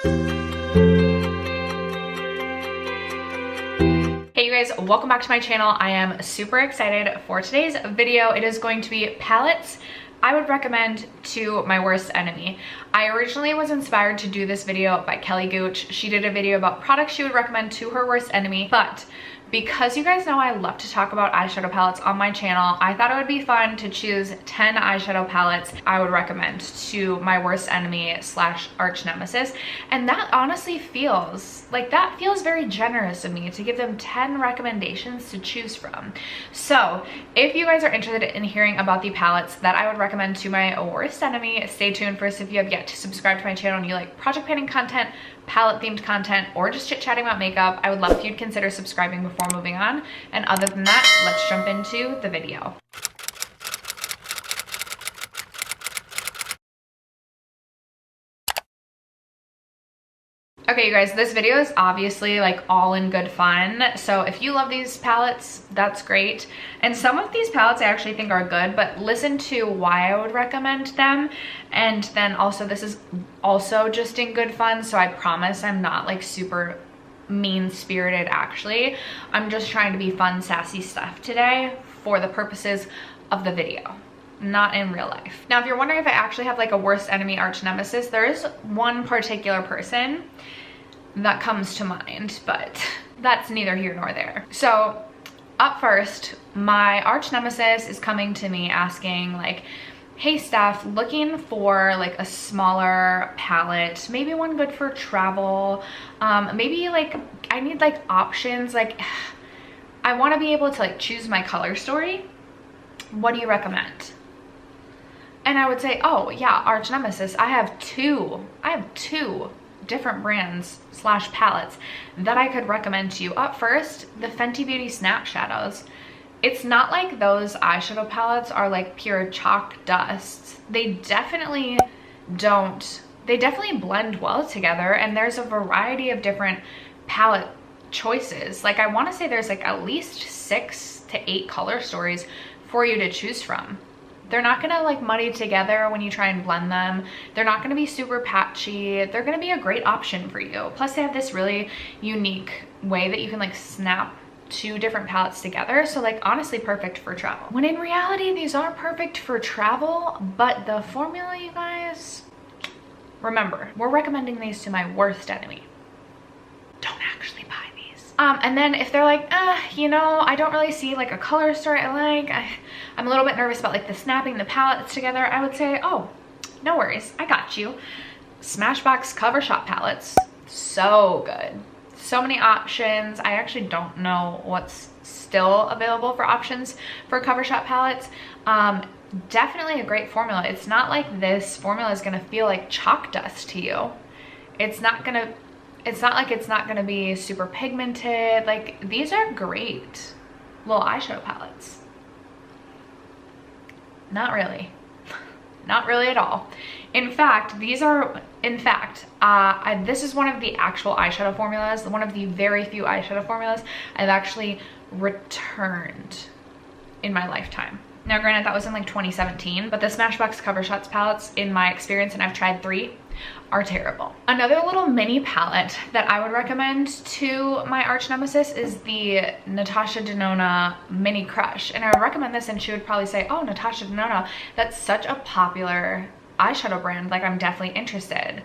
Hey you guys, welcome back to my channel. I am super excited for today's video. It is going to be palettes I would recommend to my worst enemy. I originally was inspired to do this video by Kelly Gooch. She did a video about products she would recommend to her worst enemy, but because you guys know I love to talk about eyeshadow palettes on my channel, I thought it would be fun to choose 10 eyeshadow palettes I would recommend to my worst enemy slash arch nemesis. And that honestly feels very generous of me to give them 10 recommendations to choose from. So if you guys are interested in hearing about the palettes that I would recommend to my worst enemy, stay tuned. First, if you have yet to subscribe to my channel and you like project planning content, palette themed content, or just chit chatting about makeup, I would love if you'd consider subscribing before moving on. And other than that, let's jump into the video. Okay, you guys, this video is obviously like all in good fun. So if you love these palettes, that's great. And some of these palettes I actually think are good, but listen to why I would recommend them. And then also, this is also just in good fun. So I promise I'm not like super mean-spirited actually. I'm just trying to be fun, sassy stuff today for the purposes of the video, not in real life. Now, if you're wondering if I actually have like a worst enemy arch nemesis, there is one particular person that comes to mind, but that's neither here nor there. So up first, my arch nemesis is coming to me asking like, hey Steph, looking for like a smaller palette, maybe one good for travel, maybe like I need like options, like I want to be able to like choose my color story. What do you recommend? And I would say, oh yeah, arch nemesis, I have two different brands slash palettes that I could recommend to you. Up first, the Fenty Beauty Snap Shadows. It's not like those eyeshadow palettes are like pure chalk dust. They definitely blend well together, and there's a variety of different palette choices. Like I want to say there's like at least 6 to 8 color stories for you to choose from. They're not gonna like muddy together when you try and blend them. They're not gonna be super patchy. They're gonna be a great option for you. Plus they have this really unique way that you can like snap 2 different palettes together. So like honestly perfect for travel. When in reality, these are perfect for travel, but the formula, you guys, remember, we're recommending these to my worst enemy. Don't actually buy these. And then if they're like, you know, I don't really see like a color story I like, I'm a little bit nervous about like the snapping the palettes together, I would say, oh, no worries, I got you. Smashbox Cover Shop palettes, so good. So many options. I actually don't know what's still available for options for Cover Shop palettes. Definitely a great formula. It's not like this formula is gonna feel like chalk dust to you. It's not like it's not gonna be super pigmented. Like these are great little eyeshadow palettes. Not really. Not really at all. In fact, this is one of the actual eyeshadow formulas, one of the very few eyeshadow formulas I've actually returned in my lifetime. Now granted, that was in like 2017, but the Smashbox Cover Shots palettes, in my experience, and I've tried 3, are terrible. Another little mini palette that I would recommend to my arch nemesis is the Natasha Denona Mini Crush. And I would recommend this, and she would probably say, oh, Natasha Denona, that's such a popular eyeshadow brand, like I'm definitely interested.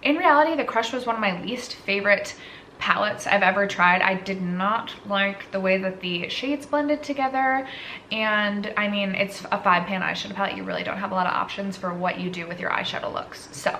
In reality, the Crush was one of my least favorite palettes I've ever tried. I did not like the way that the shades blended together, and I mean, it's a 5-pan eyeshadow palette. You really don't have a lot of options for what you do with your eyeshadow looks. So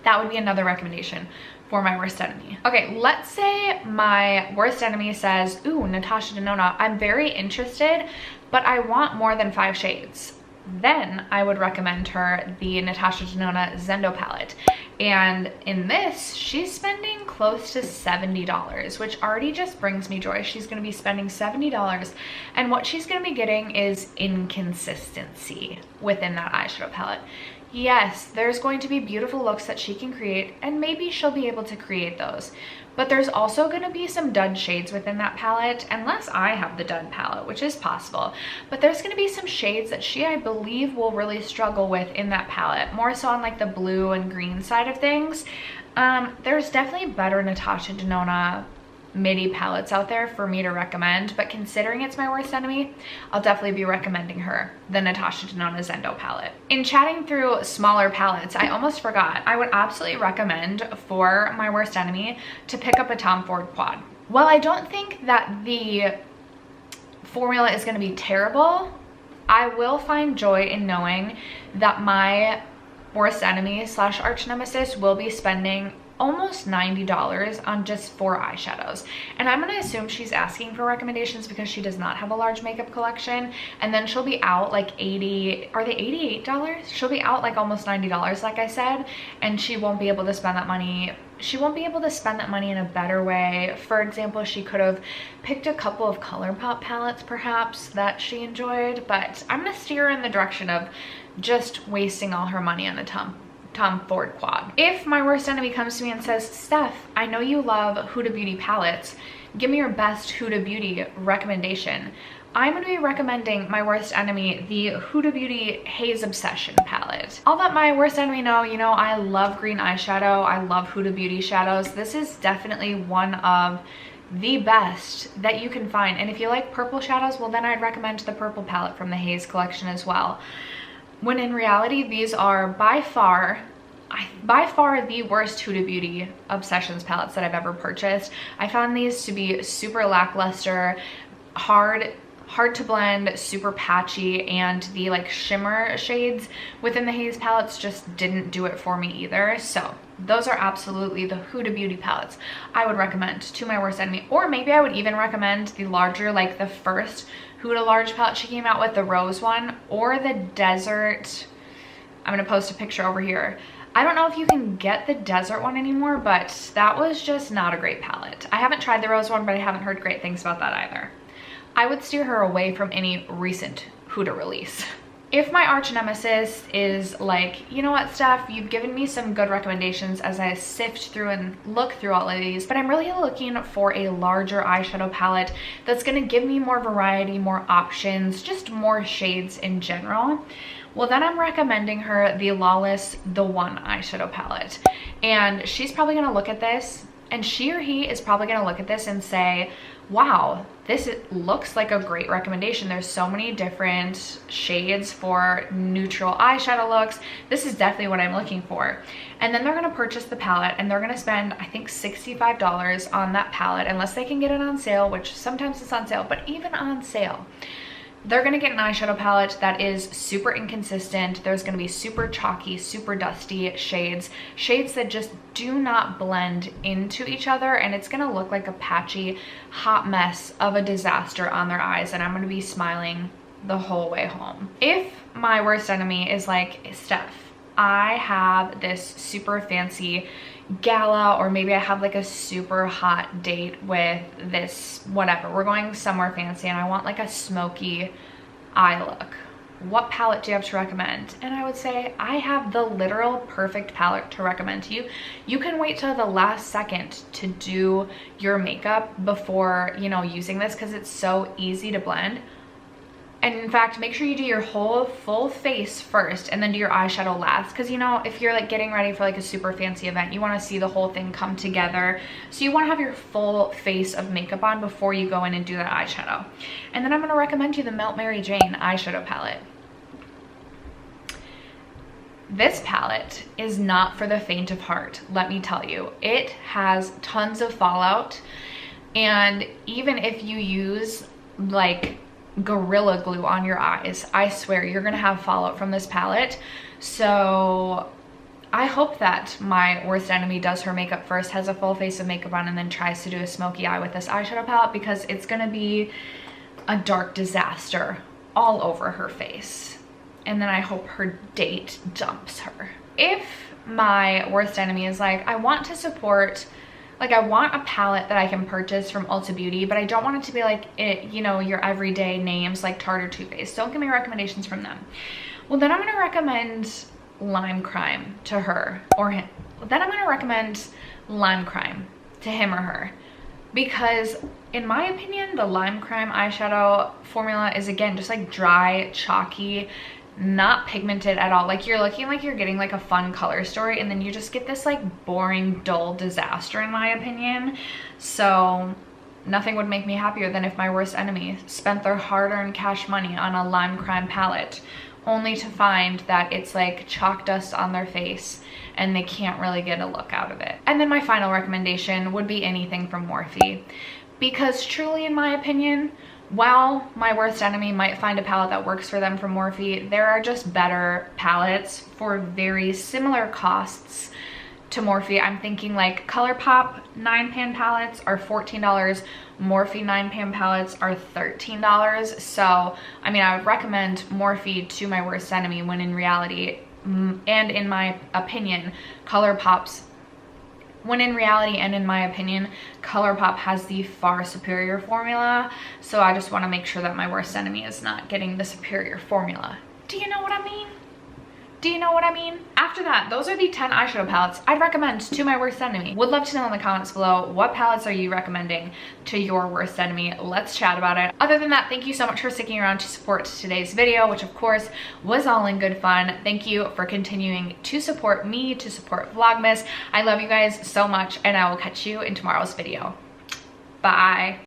that would be another recommendation for my worst enemy. Okay, let's say my worst enemy says, ooh, Natasha Denona, I'm very interested, but I want more than 5 shades. Then I would recommend her the Natasha Denona Zendo palette. And in this, she's spending close to $70, which already just brings me joy. She's gonna be spending $70, and what she's gonna be getting is inconsistency within that eyeshadow palette. Yes, there's going to be beautiful looks that she can create, and maybe she'll be able to create those. But there's also going to be some dud shades within that palette, unless I have the dud palette, which is possible. But there's going to be some shades that she, I believe, will really struggle with in that palette, more so on like the blue and green side of things. There's definitely better Natasha Denona midi palettes out there for me to recommend, but considering it's my worst enemy, I'll definitely be recommending her, the Natasha Denona Zendo palette. In chatting through smaller palettes, I almost forgot, I would absolutely recommend for my worst enemy to pick up a Tom Ford quad. While I don't think that the formula is going to be terrible, I will find joy in knowing that my worst enemy / arch nemesis will be spending almost $90 on just 4 eyeshadows. And I'm gonna assume she's asking for recommendations because she does not have a large makeup collection, and then she'll be out like are they $88? She'll be out like almost $90, like I said, and she won't be able to spend that money. She won't be able to spend that money in a better way. For example, she could have picked a couple of ColourPop palettes perhaps that she enjoyed, but I'm gonna steer her in the direction of just wasting all her money on a Tom Ford quad. If my worst enemy comes to me and says, Steph, I know you love Huda Beauty palettes, give me your best Huda Beauty recommendation, I'm going to be recommending my worst enemy the Huda Beauty Haze Obsession palette. I'll let my worst enemy know, you know, I love green eyeshadow, I love Huda Beauty shadows. This is definitely one of the best that you can find, and if you like purple shadows, well then I'd recommend the purple palette from the Haze collection as well. When in reality, these are by far the worst Huda Beauty Obsessions palettes that I've ever purchased. I found these to be super lackluster, hard to blend, super patchy, and the like shimmer shades within the Haze palettes just didn't do it for me either. So those are absolutely the Huda Beauty palettes I would recommend to my worst enemy. Or maybe I would even recommend the larger, like the first Huda large palette she came out with, the rose one, or the desert. I'm gonna post a picture over here. I don't know if you can get the desert one anymore, but that was just not a great palette. I haven't tried the rose one, but I haven't heard great things about that either. I would steer her away from any recent Huda release. If my arch nemesis is like, you know what, Steph, you've given me some good recommendations as I sift through and look through all of these, but I'm really looking for a larger eyeshadow palette that's gonna give me more variety, more options, just more shades in general, well then I'm recommending her the Lawless The One eyeshadow palette. And she's probably gonna look at this, and she or he is probably gonna look at this and say, wow, this looks like a great recommendation. There's so many different shades for neutral eyeshadow looks. This is definitely what I'm looking for. And then they're gonna purchase the palette and they're gonna spend, I think, $65 on that palette, unless they can get it on sale, which sometimes it's on sale, but even on sale, they're gonna get an eyeshadow palette that is super inconsistent. There's gonna be super chalky, super dusty shades that just do not blend into each other, and it's gonna look like a patchy, hot mess of a disaster on their eyes, and I'm gonna be smiling the whole way home. If my worst enemy is like, Steph, I have this super fancy gala, or maybe I have like a super hot date with this whatever, we're going somewhere fancy and I want like a smoky eye look, what palette do you have to recommend? And I would say I have the literal perfect palette to recommend to you. You can wait till the last second to do your makeup before, you know, using this, because it's so easy to blend. And in fact, make sure you do your whole full face first and then do your eyeshadow last. Because, you know, if you're like getting ready for like a super fancy event, you want to see the whole thing come together. So you want to have your full face of makeup on before you go in and do that eyeshadow. And then I'm going to recommend you the Melt Mary Jane eyeshadow palette. This palette is not for the faint of heart, let me tell you. It has tons of fallout. And even if you use like Gorilla Glue on your eyes, I swear you're gonna have fallout from this palette. So I hope that my worst enemy does her makeup first, has a full face of makeup on, and then tries to do a smoky eye with this eyeshadow palette, because it's gonna be a dark disaster all over her face. And then I hope her date dumps her. If my worst enemy is like, I want to support, like, I want a palette that I can purchase from Ulta Beauty, but I don't want it to be like, you know, your everyday names like Tarte or Too Faced. Don't give me recommendations from them. Well, then I'm gonna recommend Lime Crime to her or him. Then I'm gonna recommend Lime Crime to him or her, because in my opinion, the Lime Crime eyeshadow formula is, again, just like dry, chalky, not pigmented at all. Like, you're looking like you're getting like a fun color story, and then you just get this like boring, dull disaster, in my opinion. So nothing would make me happier than if my worst enemy spent their hard-earned cash money on a lime crime palette only to find that it's like chalk dust on their face and they can't really get a look out of it. And then my final recommendation would be anything from Morphe, because truly, in my opinion, while my worst enemy might find a palette that works for them from Morphe, there are just better palettes for very similar costs to Morphe. I'm thinking like ColourPop 9-pan palettes are $14. Morphe 9-pan palettes are $13. So, I mean, I would recommend Morphe to my worst enemy, when in reality, and in my opinion, ColourPop has the far superior formula. So I just want to make sure that my worst enemy is not getting the superior formula. Do you know what I mean? Do you know what I mean? After that, those are the 10 eyeshadow palettes I'd recommend to my worst enemy. Would love to know in the comments below, what palettes are you recommending to your worst enemy? Let's chat about it. Other than that, thank you so much for sticking around to support today's video, which of course was all in good fun. Thank you for continuing to support me, to support Vlogmas. I love you guys so much, and I will catch you in tomorrow's video. Bye.